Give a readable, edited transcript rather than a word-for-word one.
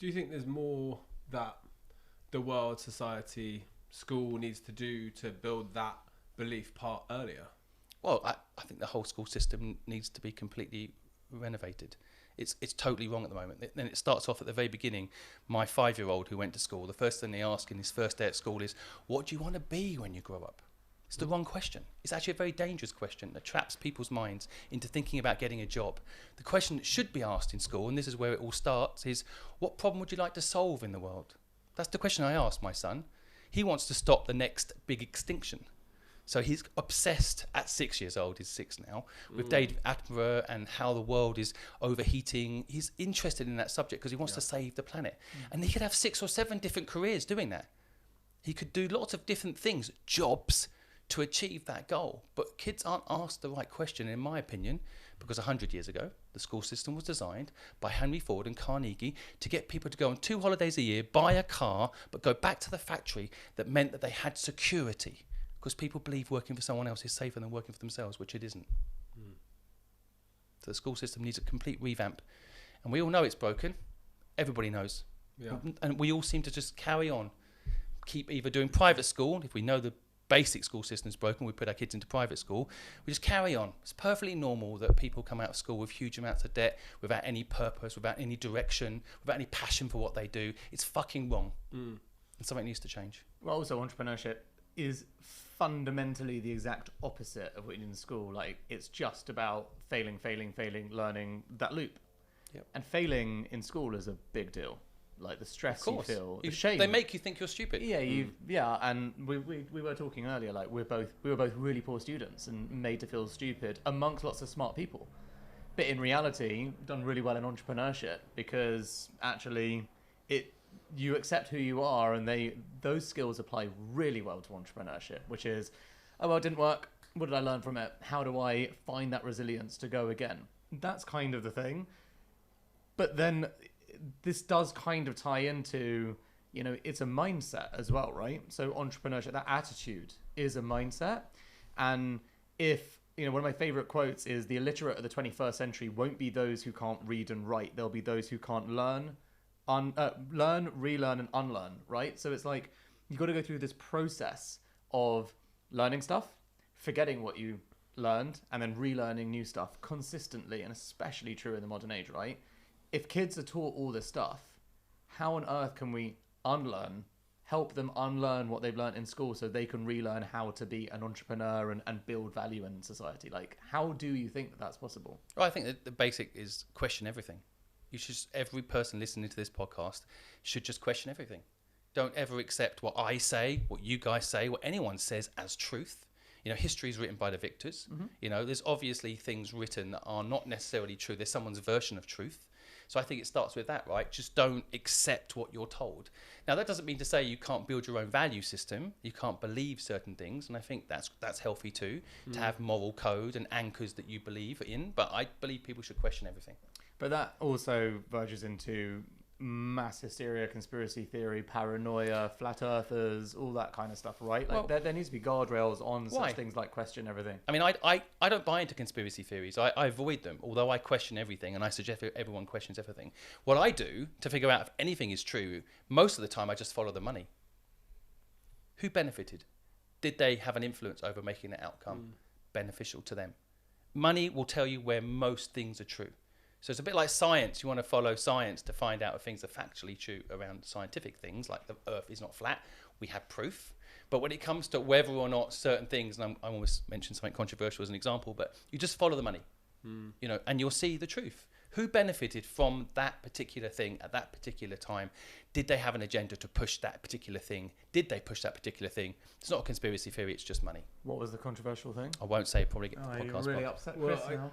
Do you think there's more that the world, society, school needs to do to build that belief part earlier? Well, I think the whole school system needs to be completely renovated. It's totally wrong at the moment. Then it starts off at the very beginning. My 5-year-old who went to school, the first thing they ask in his first day at school is, what do you want to be when you grow up? It's the wrong question. It's actually a very dangerous question that traps people's minds into thinking about getting a job. The question that should be asked in school, and this is where it all starts, is what problem would you like to solve in the world? That's the question I asked my son. He wants to stop the next big extinction. So he's obsessed at 6 years old, he's 6 now, with David Attenborough and how the world is overheating. He's interested in that subject because he wants to save the planet. And he could have 6 or 7 different careers doing that. He could do lots of different things, jobs, to achieve that goal. But kids aren't asked the right question, in my opinion, because 100 years ago, the school system was designed by Henry Ford and Carnegie to get people to go on 2 holidays a year, buy a car, but go back to the factory. That meant that they had security. Because people believe working for someone else is safer than working for themselves, which it isn't. So the school system needs a complete revamp. And we all know it's broken. Everybody knows. Yeah. And we all seem to just carry on. Keep either doing private school. If we know the basic school system is broken, we put our kids into private school. We just carry on. It's perfectly normal that people come out of school with huge amounts of debt, without any purpose, without any direction, without any passion for what they do. It's fucking wrong. And something needs to change. Well, also entrepreneurship is fundamentally the exact opposite of what you do in school. Like, it's just about failing, learning that loop. Yep. And failing in school is a big deal. Like the stress you feel, the shame. They make you think you're stupid. Yeah, and we were talking earlier. Like we were both really poor students and made to feel stupid amongst lots of smart people. But in reality, done really well in entrepreneurship because actually, you accept who you are, and those skills apply really well to entrepreneurship. Which is, oh well, it didn't work. What did I learn from it? How do I find that resilience to go again? That's kind of the thing. But then this does kind of tie into, it's a mindset as well, right? So entrepreneurship, that attitude is a mindset. And if, one of my favorite quotes is, the illiterate of the 21st century won't be those who can't read and write. They'll be those who can't learn, relearn and unlearn, right? So it's like, you've got to go through this process of learning stuff, forgetting what you learned, and then relearning new stuff consistently, and especially true in the modern age, right? If kids are taught all this stuff, how on earth can we help them unlearn what they've learned in school so they can relearn how to be an entrepreneur and build value in society? Like, how do you think that that's possible? Well, I think that the basic is question everything. Every person listening to this podcast should just question everything. Don't ever accept what I say, what you guys say, what anyone says as truth. History is written by the victors. There's obviously things written that are not necessarily true. There's someone's version of truth. So I think it starts with that, right? Just don't accept what you're told. Now, that doesn't mean to say you can't build your own value system. You can't believe certain things. And I think that's healthy too, to have moral code and anchors that you believe in. But I believe people should question everything. But that also verges into mass hysteria, conspiracy theory, paranoia, flat earthers, all that kind of stuff, right? Like, well, there needs to be guardrails on such things like question everything. I mean, I don't buy into conspiracy theories. I avoid them, although I question everything, and I suggest everyone questions everything. What I do to figure out if anything is true, most of the time I just follow the money. Who benefited? Did they have an influence over making the outcome beneficial to them? Money will tell you where most things are true. So it's a bit like science. You want to follow science to find out if things are factually true around scientific things, like the Earth is not flat. We have proof. But when it comes to whether or not certain things, and I almost mentioned something controversial as an example, but you just follow the money, and you'll see the truth. Who benefited from that particular thing at that particular time? Did they have an agenda to push that particular thing? Did they push that particular thing? It's not a conspiracy theory, it's just money. What was the controversial thing? I won't say, probably get the podcast. You're really upset Chris now.